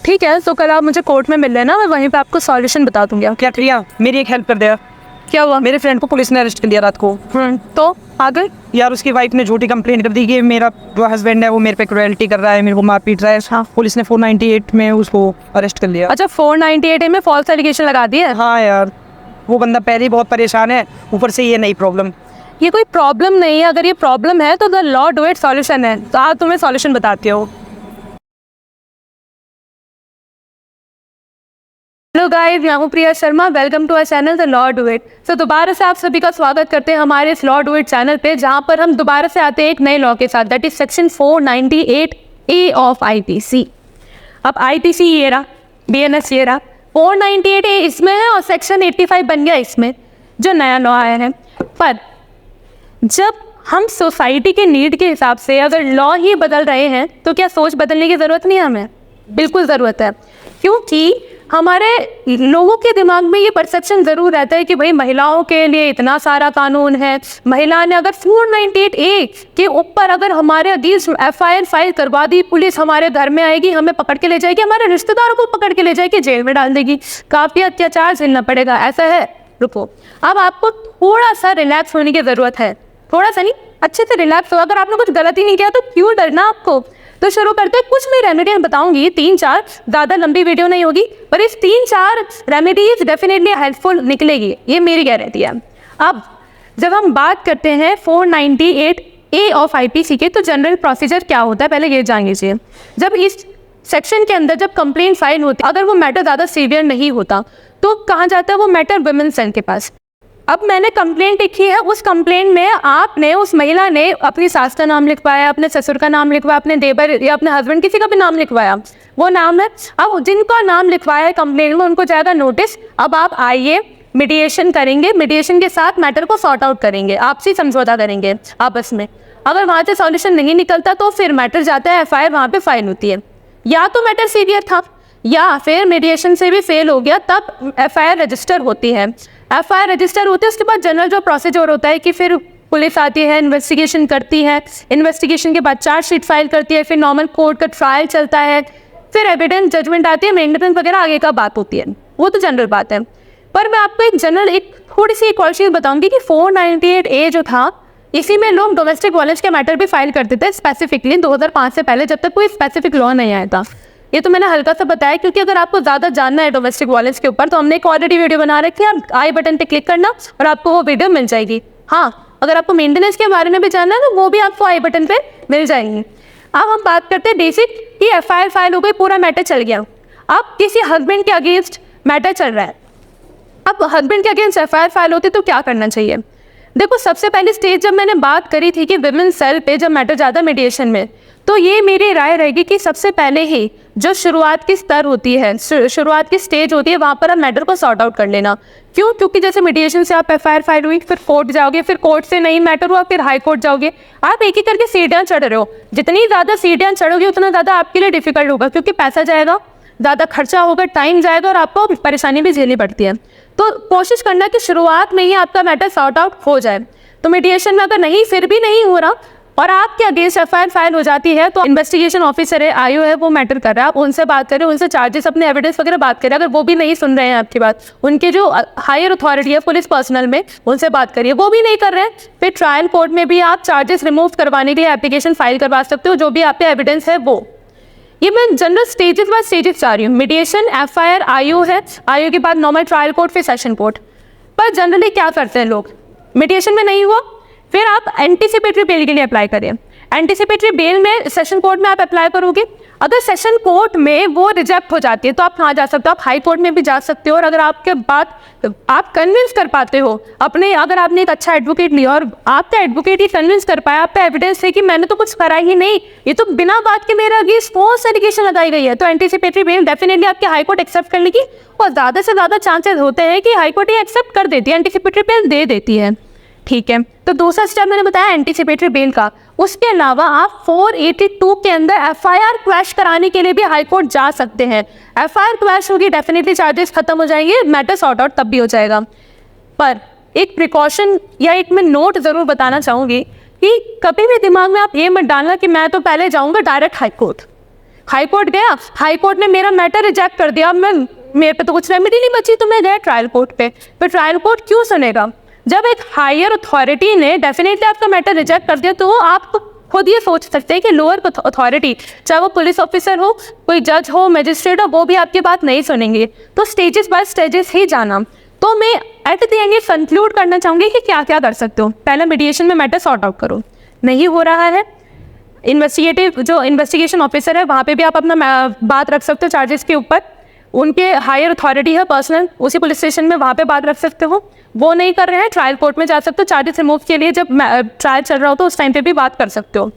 ठीक है, तो कल आप मुझे कोर्ट में मिल लेना, मैं वहीं पे आपको सॉल्यूशन बता दूंगी। क्या प्रिया, मेरी एक हेल्प कर दिया। क्या हुआ? मेरे फ्रेंड को पुलिस ने अरेस्ट कर लिया रात को। तो आगे? यार उसकी वाइफ ने झूठी कंप्लेंट कर दी कि मेरा जो हस्बैंड है वो मेरे पे क्रुएल्टी कर रहा है, मेरे को मार पीट रहा है। हाँ, पुलिस ने 498 में उसको अरेस्ट कर लिया। अच्छा, 498 में फॉल्स एलिगेशन लगा दी है? हाँ यार, वो बंदा पहले ही बहुत परेशान है, ऊपर से ये नई प्रॉब्लम। ये कोई प्रॉब्लम नहीं है, अगर ये प्रॉब्लम है तो the law do it solution है। तो आज तुम्हें सॉल्यूशन बताती हो। हेलो गाइस, मैं हूं Priya Sharma, welcome to our channel the law do it. तो दोबारा से आप सभी का स्वागत करते हैं हमारे इस लॉ डू इट चैनल पे, जहां पर हम दोबारा से आते हैं एक नए लॉ के साथ, that is section 498A of IPC. अब आईपीसी ये रहा, बीएनएस ये रहा, 498A इसमें है और सेक्शन 85 बन गया इसमें, जो नया लॉ आया है। पर जब हम सोसाइटी के नीड के हिसाब से अगर लॉ ही बदल रहे हैं तो क्या सोच बदलने की ज़रूरत नहीं है? हमें बिल्कुल ज़रूरत है, क्योंकि हमारे लोगों के दिमाग में ये परसेप्शन ज़रूर रहता है कि भाई महिलाओं के लिए इतना सारा कानून है, महिला ने अगर 498A के ऊपर अगर हमारे अगेंस्ट FIR फाइल करवा दी, पुलिस हमारे घर में आएगी, हमें पकड़ के ले जाएगी, हमारे रिश्तेदारों को पकड़ के ले जाएगी, जेल में डाल देगी, काफ़ी अत्याचार झेलना पड़ेगा। ऐसा है? रुको, अब आपको थोड़ा सा रिलैक्स होने की ज़रूरत है, थोड़ा सा नहीं, अच्छे से रिलैक्स हो। अगर आपने कुछ गलती नहीं किया तो क्यों डरना आपको? तो शुरू करते हैं। कुछ मैं रेमेडी बताऊंगी, 3-4, ज़्यादा लंबी वीडियो नहीं होगी, पर इस 3-4 रेमेडीज डेफिनेटली हेल्पफुल निकलेगी, ये मेरी गारंटी है। अब जब हम बात करते हैं 498A ऑफ आईपीसी के, तो जनरल प्रोसीजर क्या होता है पहले ये जान लीजिए। जब इस सेक्शन के अंदर जब कंप्लेंट फाइल होती है, अगर वो मैटर ज़्यादा सीवियर नहीं होता तो कहाँ जाता है वो मैटर? वुमेन सेल के पास। अब मैंने कंप्लेंट लिखी है, उस कंप्लेंट में आपने, उस महिला ने अपनी सास का नाम लिखवाया, अपने ससुर का नाम लिखवाया, अपने देवर या अपने हस्बैंड किसी का भी नाम लिखवाया, वो नाम है। अब जिनका नाम लिखवाया है कंप्लेंट में उनको जाएगा नोटिस। अब आप आइए, मीडिएशन करेंगे, मीडिएशन के साथ मैटर को सॉर्ट आउट करेंगे, आपसी समझौता करेंगे आपस में। अगर वहाँ से सॉल्यूशन नहीं निकलता तो फिर मैटर जाता है FIR, वहाँ पे फाइल होती है। या तो मैटर सीवियर था या फिर मीडिएशन से भी फेल हो गया, तब FIR रजिस्टर होती है। FIR रजिस्टर होती है, उसके बाद जनरल जो प्रोसीजर होता है कि फिर पुलिस आती है, इन्वेस्टिगेशन करती है, इन्वेस्टिगेशन के बाद चार्जशीट फाइल करती है, फिर नॉर्मल कोर्ट का ट्रायल चलता है, फिर एविडेंस जजमेंट आती है, मेंटेनेंस वगैरह आगे का बात होती है, वो तो जनरल बात है। पर मैं आपको एक थोड़ी सी एक और चीज़ बताऊंगी कि 498A जो था, इसी में लोग डोमेस्टिक वायलेंस के मैटर भी फाइल करते थे स्पेसिफिकली 2005 से पहले, जब तक कोई स्पेसिफिक लॉ नहीं आया था। ये तो मैंने हल्का सा बताया, क्योंकि अगर आपको ज़्यादा जानना है डोमेस्टिक वायलेंस के ऊपर तो हमने एक ऑलरेडी वीडियो बना रखी है, आप आई बटन पे क्लिक करना और आपको वो वीडियो मिल जाएगी। हाँ, अगर आपको मेंटेनेंस के बारे में भी जानना है तो वो भी आपको आई बटन पे मिल जाएंगी। अब हम बात करते हैं बेसिक कि FIR फाइल हो गई, पूरा मैटर चल गया। अब किसी हस्बैंड के अगेंस्ट मैटर चल रहा है, अब हस्बैंड के अगेंस्ट FIR फाइल होती तो क्या करना चाहिए? देखो, सबसे पहली स्टेज जब मैंने बात करी थी कि विमेन सेल पे जब मैटर ज़्यादा मीडिएशन में, तो ये मेरी राय रहेगी कि सबसे पहले ही जो शुरुआत की स्तर होती है, शुरुआत की स्टेज होती है, वहाँ पर आप मैटर को सॉर्ट आउट कर लेना। क्यों? क्योंकि जैसे मीडिएशन से आप FIR फाइल हुई, फिर कोर्ट जाओगे, फिर कोर्ट से नहीं मैटर हुआ, फिर हाई कोर्ट जाओगे, आप एक एक करके सीढ़ियाँ चढ़ रहे हो। जितनी ज़्यादा सीढ़ियाँ चढ़ोगे उतना ज़्यादा आपके लिए डिफिकल्ट होगा, क्योंकि पैसा जाएगा, ज़्यादा खर्चा होगा, टाइम जाएगा और आपको परेशानी भी झेलनी पड़ती है। तो कोशिश करना कि शुरुआत में ही आपका मैटर सॉर्ट आउट हो जाए। तो मीडिएशन में अगर नहीं, फिर भी नहीं हो रहा और आपके अगेंस्ट FIR फाइल हो जाती है, तो इन्वेस्टिगेशन ऑफिसर है, IO है, वो मैटर कर रहा है, आप उनसे बात करें, उनसे चार्जेस, अपने एविडेंस वगैरह बात करें। अगर वो भी नहीं सुन रहे हैं आपकी बात, उनके जो हायर अथॉरिटी है पुलिस पर्सनल में, उनसे बात करिए, वो भी नहीं कर रहे हैं, फिर ट्रायल कोर्ट में भी आप चार्जेस रिमूव करवाने के लिए एप्लीकेशन फाइल करवा सकते हो, जो भी आप पे एविडेंस है वो। ये मैं जनरल स्टेजेस बाय स्टेजेस जा रही हूँ। मीडिएशन, FIR, IO है, IO के बाद नॉर्मल ट्रायल कोर्ट, फिर सेशन कोर्ट। पर जनरली क्या करते हैं लोग, मीडिएशन में नहीं हुआ, फिर आप एंटीसिपेटरी बेल के लिए अप्लाई करें। एंटीसिपेटरी बेल में सेशन कोर्ट में आप अप्लाई करोगे, अगर सेशन कोर्ट में वो रिजेक्ट हो जाती है तो आप कहाँ जा सकते हो? आप हाई कोर्ट में भी जा सकते हो। और अगर आपके बात आप कन्विंस कर पाते हो अपने, अगर आपने एक अच्छा एडवोकेट लिया और आपका एडवोकेट ही कन्विंस कर पाया, आप पे एविडेंस है कि मैंने तो कुछ करा ही नहीं, ये तो बिना बात के मेरे अगेंस्ट फॉल्स एलिगेशन लगाई गई है, तो एंटीसिपेटरी बेल डेफिनेटली आपके हाई कोर्ट एक्सेप्ट करने की और ज़्यादा से ज़्यादा चांसेस होते हैं कि हाई कोर्ट ही एक्सेप्ट कर देती है, एंटीसिपेटरी बेल दे देती है। ठीक है, तो दूसरा स्टेप मैंने बताया एंटीसिपेटरी बेल का। उसके अलावा आप 482 के अंदर FIR क्वैश कराने के लिए भी हाई कोर्ट जा सकते हैं। FIR क्वैश होगी, डेफिनेटली चार्जेस खत्म हो जाएंगे, मैटर सॉर्ट आउट तब भी हो जाएगा। पर एक प्रिकॉशन या एक मैं नोट ज़रूर बताना चाहूँगी कि कभी भी दिमाग में आप ये मत डालना कि मैं तो पहले जाऊँगा direct high court. High court गया, हाई कोर्ट ने मेरा मैटर रिजेक्ट कर दिया, मेरे पे तो कुछ रेमेडी नहीं बची, तो मैं गया ट्रायल कोर्ट पे। फिर ट्रायल कोर्ट क्यों सुनेगा? जब एक हायर अथॉरिटी ने डेफिनेटली आपका मैटर रिजेक्ट कर दिया, तो आप खुद ये सोच सकते हैं कि लोअर अथॉरिटी, चाहे वो पुलिस ऑफिसर हो, कोई जज हो, मजिस्ट्रेट हो, वो भी आपकी बात नहीं सुनेंगे। तो स्टेजेस बाय स्टेजेस ही जाना। तो मैं एट द एंड ये कंक्लूड करना चाहूँगी कि क्या क्या कर सकते हो। पहला, मीडिएशन में मैटर सॉर्ट आउट करो। नहीं हो रहा है, जो इन्वेस्टिगेशन ऑफिसर है वहाँ पे भी आप अपना बात रख सकते हो चार्जेस के ऊपर। उनके हायर अथॉरिटी है पर्सनल, उसी पुलिस स्टेशन में वहाँ पे बात रख सकते हो। वो नहीं कर रहे हैं, ट्रायल कोर्ट में जा सकते हो चार्जेस रिमूव के लिए। जब ट्रायल चल रहा हो तो उस टाइम पे भी बात कर सकते हो।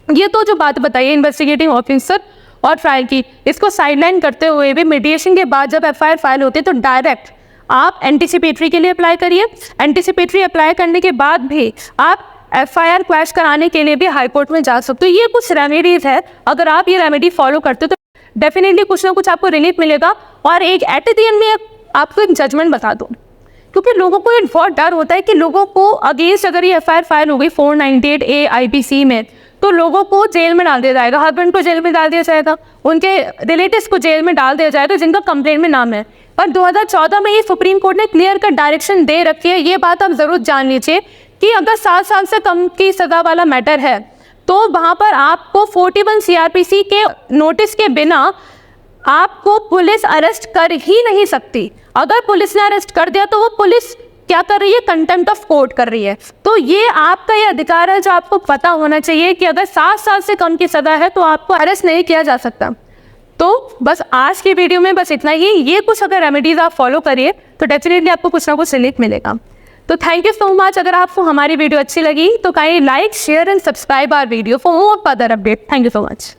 ये तो जो बात बताइए इन्वेस्टिगेटिंग ऑफिसर और ट्रायल की, इसको साइडलाइन करते हुए भी मीडिएशन के बाद जब एफआईआर फाइल होती है तो डायरेक्ट आप एंटीसिपेटरी के लिए अप्लाई करिए। एंटीसिपेटरी अप्लाई करने के बाद भी आप एफआईआर क्वैश कराने के लिए भी हाई कोर्ट में जा सकते हो। ये कुछ रेमेडीज है, अगर आप ये रेमेडी फॉलो करते हो तो डेफिनेटली कुछ ना कुछ आपको रिलीफ मिलेगा। और एक एट द एंड में आपको एक जजमेंट बता दूँ, क्योंकि लोगों को एक बहुत डर होता है कि लोगों को अगेंस्ट अगर ये एफआईआर फाइल हो गई 498A IPC में, तो लोगों को जेल में डाल दिया जाएगा, हस्बैंड को जेल में डाल दिया जाएगा, उनके रिलेटिव्स को जेल में डाल दिया जाएगा जिनका कंप्लेंट में नाम है। पर 2014 में ये सुप्रीम कोर्ट ने क्लियर कट डायरेक्शन दे रखी है। ये बात आप ज़रूर जान लीजिए कि अगर 7 साल से कम की सज़ा वाला मैटर है तो वहाँ पर आपको 41 CRPC के नोटिस के बिना आपको पुलिस अरेस्ट कर ही नहीं सकती। अगर पुलिस ने अरेस्ट कर दिया तो वो पुलिस क्या कर रही है? कंटेम्प्ट ऑफ कोर्ट कर रही है। तो ये आपका ये अधिकार है जो आपको पता होना चाहिए कि अगर 7 साल से कम की सज़ा है तो आपको अरेस्ट नहीं किया जा सकता। तो बस आज की वीडियो में बस इतना ही। ये कुछ अगर रेमेडीज़ आप फॉलो करिए तो डेफिनेटली आपको कुछ ना कुछ रिलीफ मिलेगा। तो थैंक यू सो मच। अगर आपको हमारी वीडियो अच्छी लगी तो kindly like, share and subscribe our video for more further update. Thank you so much.